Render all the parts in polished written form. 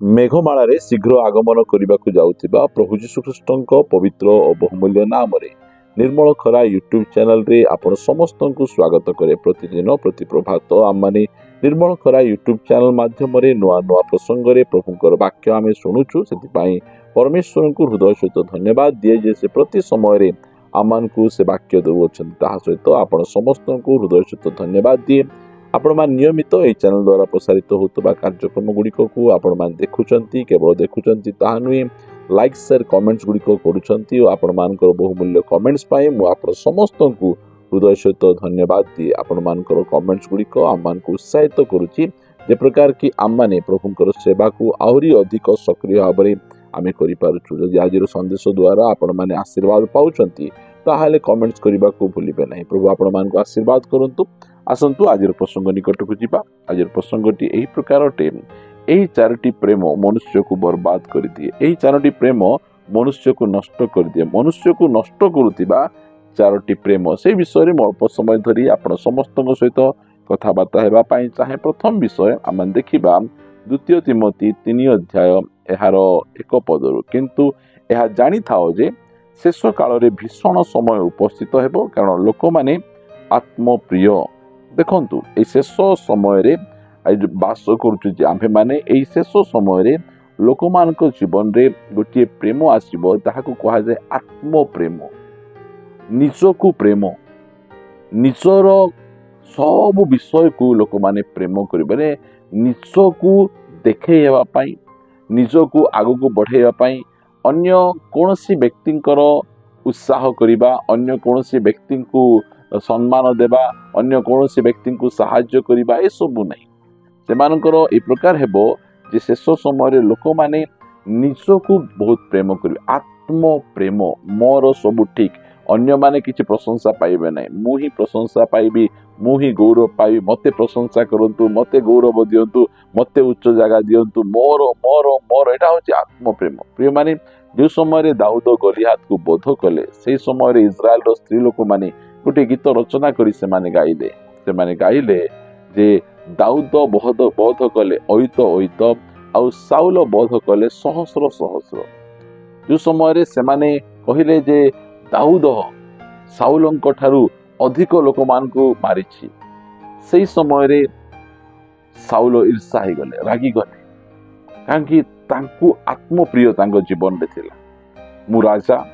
मेघमाळारे शीघ्र आगमन करने जाउथिबा प्रभु जीशु ख्रीष्टଙ୍କ पवित्र और बहुमूल्य नाम रे निर्मल खरा यूट्यूब चैनल रे आपण समस्त को स्वागत करे। प्रतिदिन प्रति प्रभात आम माने निर्मल खरा यूट्यूब चैनल माध्यम रे नुआ नुआ प्रसंग रे प्रभुकर वाक्य आमे सुनुछु। सेति परमेश्वर को हृदय सहित धन्यवाद दिए जे से प्रति समय रे आमान को से वाक्य देउछन। ताहा सहित आपण समस्त को हृदय सहित धन्यवाद दिए। आपण मान नियमित ए चैनल द्वारा प्रसारित होतबा कार्यक्रम गुड़िक को आपण मान देखुचंती, केवल देखुचंती ताहा नुहे लाइक शेयर कमेंट्स गुड़िक करूचंती और आपण मानकर बहुमूल्य कमेंट्स पाए मु आपण समस्त को हृदय सहित धन्यवाद दिए। आपण मानकर कमेंट्स गुड़िक आम मान को उत्साहित करूची जे प्रकार कि आम माने प्रभुंकर सेवा को आहुरी अधिक सक्रिय भाव में आमे करि पारुछु। जदि आज संदेश द्वारा आपण माने आशीर्वाद पाउचंती ताहाले कमेंट्स करबा को भूलिबे नहीं। प्रभु आपण मान को आशीर्वाद करंतु। आसंतु आज प्रसंग निकट को जीवा। आज प्रसंगटी एही प्रकार अटे, एही चारोटी प्रेम मनुष्य को बर्बाद कर दिए। एही चारोटी प्रेम मनुष्य को नष्ट कर दिए। मनुष्य को नष्ट करुतिबा चारोटी प्रेम से विषय में अल्प समय धरी आपण समस्त सहित कथबार्ता हेबा पई चाहे। प्रथम विषय आम देखिबा द्वितीय तिमोथी 3 अध्याय एहार 1 पदरु। किंतु यह जानी थाओ जे शेष काल रे भीषण समय उपस्थित हेबो, कारण लोक माने आत्मप्रिय। देखंतु ए शेष समय रे बास करूछु जे आम्भे माने ए शेष समय रे लोक मानक जीवन रे गोटे प्रेम आसीबो, ताहाकु कहा जाय आत्म प्रेम। निजकु प्रेम, निजर सब विषय को लोक माने प्रेम करिबे, निजकु देखैबा पई, निजकु आगु बढ़ाइबा पई, अन्य कोनोसी व्यक्तिंकर उत्साह करिबा, अन्य कोनोसी व्यक्ति को सम्मान देबा, अन्य कोनोसी व्यक्ति को सहाय्य करिबा, ए सब नहीं। सेमानकर ए प्रकार हेबो जे शेष समय रे लोक माने निजकु बहुत प्रेम करिबे। आत्म प्रेम, मोर सब ठीक, अन्य माने किछि प्रशंसा पाइबे नहीं, मु ही प्रशंसा पाइबी, मु ही गौरव पाइबी, मते प्रशंसा करंतु, मते गौरव दियंतु, मते उच्च जगह दियंतु, मोर मोर मोर, एटा होछि आत्म प्रेम। प्रिय माने जो समय रे दाऊद गलियात को बोध कले, से समय रे इस्राएल रो स्त्री लोक माने गोटे गीत रचना करी से माने गाइले जे दाऊद बोध कले ओइत ओइत, आउ साउल बोध कले सहस्र सहस्र। जो समय रे से माने कहिले जे दाऊद साउलंक ठारू अधिक लोक मान को मारिछि, सेई समय रे साउल ईर्षा ही गले, रागी गले, कांकि तांकु आत्मप्रिय तांको जीवन रे थिला। मु राजा,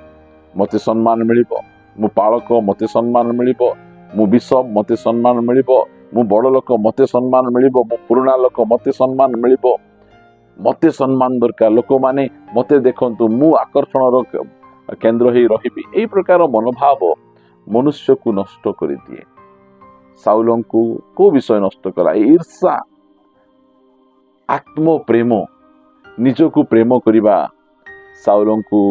मते सम्मान मिलिबो, मु पालक, मते सम्मान मिलिबो, मु बिशप, मते सम्मान मिलिबो, मु बड़ लोक, मते सम्मान मिलिबो, मु पुराना लोक, मते सम्मान मिलिबो, मते सम्मान दरकार, लोक माने मते देखंतु, मु आकर्षण रो केंद्र ही रहिबी। एई प्रकार मनोभाव मनुष्य को नष्ट कर दिए। साउलंकु को विषय नष्ट कला? ईर्षा, आत्म प्रेम, निजकु प्रेम करिबा साउलंकु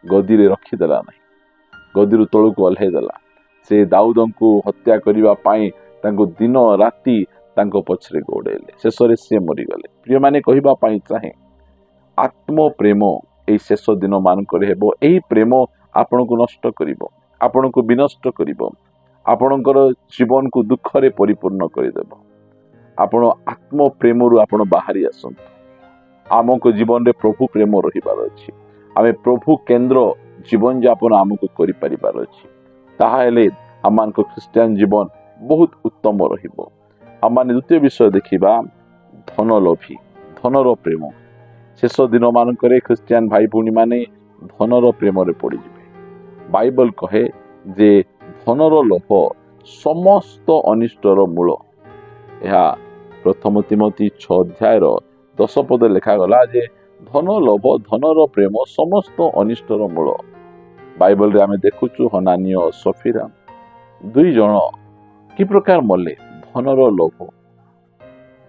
गदी रे रखिदेला नहीं, गदी तलू को ओल्हे देला। से दाऊदंकु हत्या करिबा पाई तांको दिन राति तांको पछरे गोडेले, शेषरे से मरीगले। प्रिय माने कहिबा पाई चाहे आत्म प्रेम एई शेष दिन मान करे हेबो। एई प्रेम आपण को नष्ट करिवो, आपण को विनष्ट करिवो, आपणकर जीवन को दुख रे परिपूर्ण करिदेबो। आपण आत्म प्रेम रु आपण बाहरी आसंतु। आमको जीवन रे प्रभु प्रेम रहिबार अछि। आमे प्रभु केंद्र जीवन यापन आमको करि परिबार अछि। ताहा हेले आमानको ख्रिस्टियन जीवन बहुत उत्तम रहिबो। आमाने द्वितीय विषय देखिबा धन लोभी, धनर प्रेम। शेष दिन मान करे ख्रिस्टियन भाई भूणी माने धनर प्रेम रे पड़ी जिवे। बाइबल कहे जे धनर लोभ समस्त अनिष्टर मूल। यह प्रथम तिमोथी 6 अध्याय 10 पद लिखा गला जे धन लोभ, धनर प्रेम समस्त अनिष्टर मूल। बाइबल रे आमे देखुचु हनानी और सफीरा दुई जन कि प्रकार मले धनर लोभ।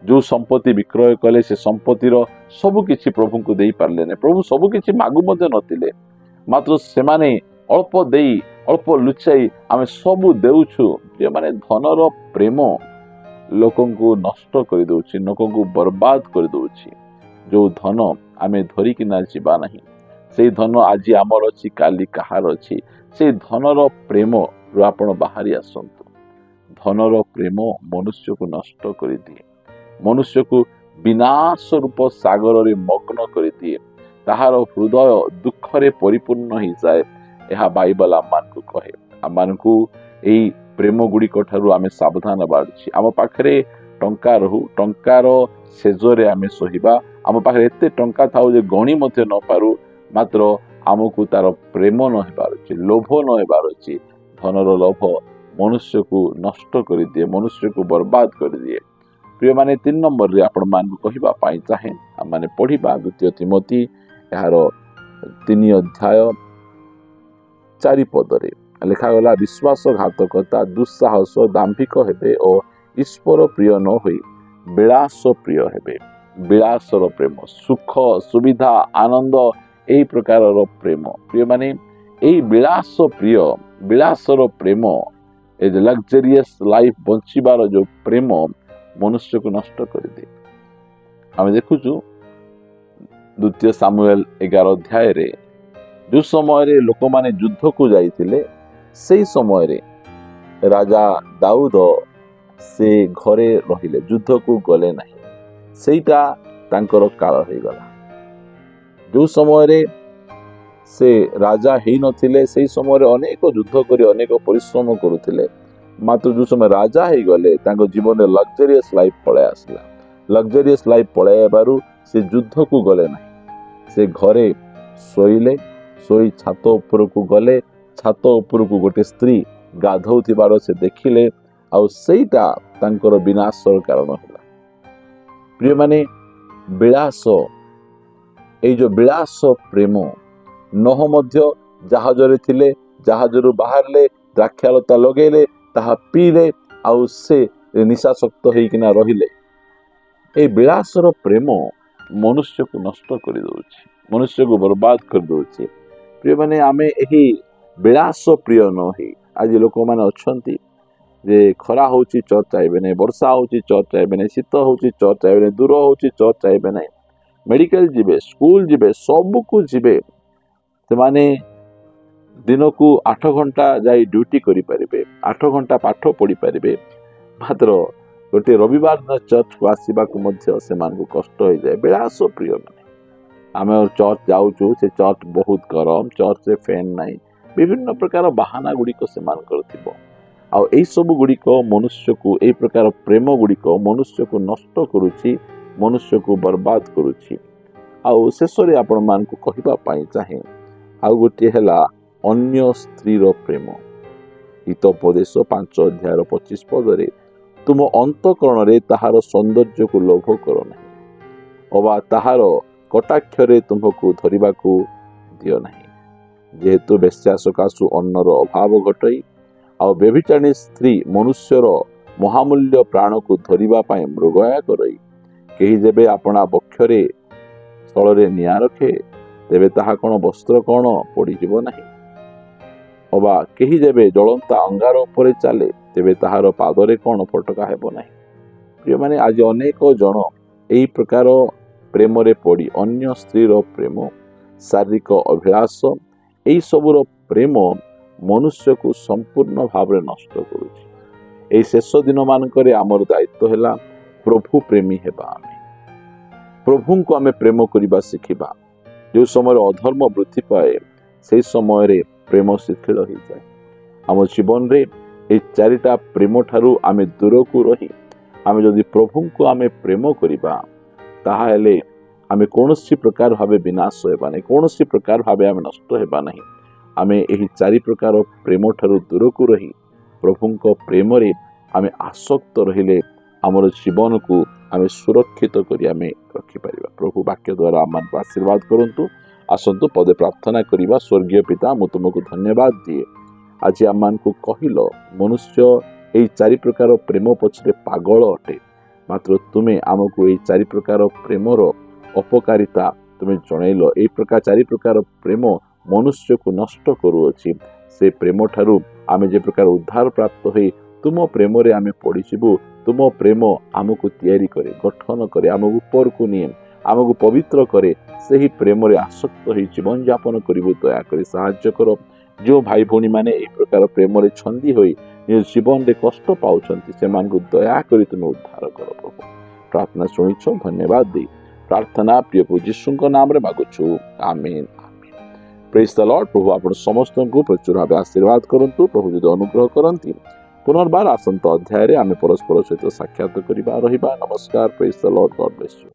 जो संपत्ति विक्रय कले से संपत्तिर सबु किछि प्रभु को देई पारले ने। प्रभु सबु किछि मागु मध्य नथिले, मात्र से माने अल्प देई, अल्प लुचाई आमे सबु देउछु। जे माने धनर प्रेम लोकन को नष्ट कर दउछि, लोकन को बर्बाद कर दउछि। जो धन आमे धरी कि ना जीवा नहीं, से धन आज आमर अछि, काली कहार अछि। से धनर प्रेम रु आपण बाहरी आसंतु। धनर प्रेम मनुष्य को नष्ट कर दिए, मनुष्य को विनाश रूप सागर रे मग्न कर दिए ताहार हृदय दुखरे परिपूर्ण हो जाए यह बाइबल आम कहे आम यही प्रेम गुड़िक ठारू आम सावधान हबार अछि आम पाखरे टंका रहू टंकार सेजरे आम सहिबा आम पाखरे एते टंका थाउ जे गणी मध्य न पारू मात्र आमको तार प्रेम न हेबार अछि लोभ न हेबार अछि धनर लोभ मनुष्य को नष्ट कर दिए मनुष्य को बर्बाद कर दिए प्रिय माने 3 नंबर रे आपण मान को कहिबा पाई चाहे माने पढ़िबा द्वितीय तिमोथी यार 3 अध्याय 4 पदरे लिखा गला विश्वासघातकता दुस्साहस दाम्भिक हेबे और ईश्वर प्रिय न होई विलास प्रिय हेबे विलासर प्रेम सुख सुविधा आनंद एही प्रकार प्रेम प्रिय माने एही विलास प्रिय विलासर प्रेम ए लग्जरियस लाइफ बंचिबार जो प्रेम मनुष्य को नष्ट कर दे आम देखुचु द्वितीय सामुएल 11 अध्याय रे जो समय रे लोक माने युद्ध को जाइतिले सेही समय रे राजा दाऊद से घरे रहिले युद्ध को गले नहीं सेटा तांकर काल हो गला जो समय रे से राजा हेई नथिले सेही समय रे अनेक युद्ध करी अनेक परिश्रम करुथिले मात्र जो समय राजा हे गले तांको जीवन रे लग्जरियस लाइफ पळे आसला लग्जरियस लाइफ पळे बारू से युद्ध को गले नहीं से घरे सोइले सोई छात ऊपर को गले छात ऊपर को गोटे स्त्री गाधौथिबार से देखिले आउ सेटा तांकर विनाशर कारण होला प्रिय माने विलास ए जो विलास प्रेम नह मध्य जहाजरे थिले जहाजरू बाहरले द्राक्षालता लगेले ताहा पीले आउ से निशाशक्त होइकिना रहिले ए विलासर प्रेम मनुष्य को नष्ट कर दउछि मनुष्य को बर्बाद कर दउछि प्रिय माने आमे एही विलास प्रिय न होई आज लोक माने अछंती जे खरा होउछि चर्च आइबे नै वर्षा होउछि चर्च आइबे नै शीत होउछि चर्च आइबे नै दूर होउछि चर्च आइबे नै मेडिकल जिबे स्कूल जिबे सब को जिबे से माने दिन को 8 घंटा जाई ड्यूटी करि परिबे 8 घंटा पाठ पढ़ी परिबे मात्र गोटे रविवार न चर्च को आसीबा को मध्य से मान को कष्ट हो जाए विलास प्रिय माने आमे चर्च जाउछु से चर्च बहुत गरम चर्च से फैन नहीं विभिन्न प्रकार बहाना गुड़ी को से मान करथिबो आ एई सब गुड़ी को मनुष्य को एई प्रकार प्रेम गुड़ी को मनुष्य को नष्ट करूछि मनुष्य को बर्बाद करूछि आ शेष रे आपण मान को कहिबा पाई चाहे आ गोटे हला अन्य स्त्री रो प्रेम हितोपदेश 5 अध्याय 25 पदरे तुम अंतकरण रे ताहार सौंदर्य को लोभ करो नहीं अबा ताहार कटाक्षरे तुमको धरिबा को दियो नहीं जेहेतु बेश्या सकाशु अन्नर अभाव घटई आ व्यभिचारिणी स्त्री मनुष्यर महामूल्य प्राण को धरिबा पाए मृगया करई केही जेबे अपना बक्षरे स्थल निया रखे तेबे ताहा कौन वस्त्र कौन पड़ी जीव नहीं अबा केही जेबे जलंता अंगार उपरे चले तेबे ताहार पादरे कौन फटका हेबो नहीं प्रिय माने आज अनेक जन एही प्रकार प्रेम रे पड़ी अन्य स्त्री रो प्रेम शारीरिक अभिलाष एही सबुर प्रेम मनुष्य को संपूर्ण भाव रे नष्ट करूछि एही शेष दिन मानकरे आमर दायित्व हैला प्रभु प्रेमी हेबा आमे प्रभु को आमे प्रेम करिबा सिखिबा जो समय अधर्म वृद्धि पाए से समय रे प्रेम शिथिल हो जाए आम जीवन रे ए चारिटा प्रेम ठारू आमे दूर को रही आमे जदि प्रभु को आमे प्रेम करिबा ताहा हेले आमे कोनोसी प्रकार भावे विनाश हेबा नहीं कोनोसी प्रकार भावे आमे नष्ट हेबा नहीं आमे एही चारि प्रकार प्रेम ठारू दूर को रही प्रभु को प्रेम रे आमे आसक्त रहिले आमर जीवन को आमे सुरक्षित करी आमे रखि परिबा प्रभु वाक्य द्वारा आमान को आशीर्वाद करंतु आसंतु पदे प्रार्थना करिबा स्वर्गीय पिता मु तुमको धन्यवाद दिए आज आमान को कहिलो मनुष्य एही चारि प्रकार प्रेम पछरे पागल अटे मात्र तुमे आमको एही चारि प्रकार प्रेमर अपकारिता तुमे जणैलो एही प्रकार चारि प्रकार प्रेम मनुष्य को नष्ट करूअछि से प्रेम ठारू आमे जे प्रकार उद्धार प्राप्त होई तुम प्रेम रे आमे पड़ीबू तुम प्रेम आमको तैयारी करे गठन करे आमको ऊपर को निये आमको पवित्र करे सही प्रेम रे आसक्त होई जीवन यापन करिबू दया करी सहाय्य करो जो भाई भौणी माने ए प्रकार प्रेम रे छंदी होई जीवन रे कष्ट पाउछंती से मान को दया करी तुम उद्धार करो प्रभु प्रार्थना शुणिछ धन्यवाद दे प्रार्थना प्रिय प्रभु यीशु नाम रे मागुछु amen amen. Praise the lord. प्रभु आपण समस्त को प्रचुर भाव आशीर्वाद करंतु। प्रभु जदि अनुग्रह करंती पुनर्बार आसंत अध्याय रे आमे परस्पर सहित साक्षात करिबा रहिबा। नमस्कार। Praise the Lord. God bless you.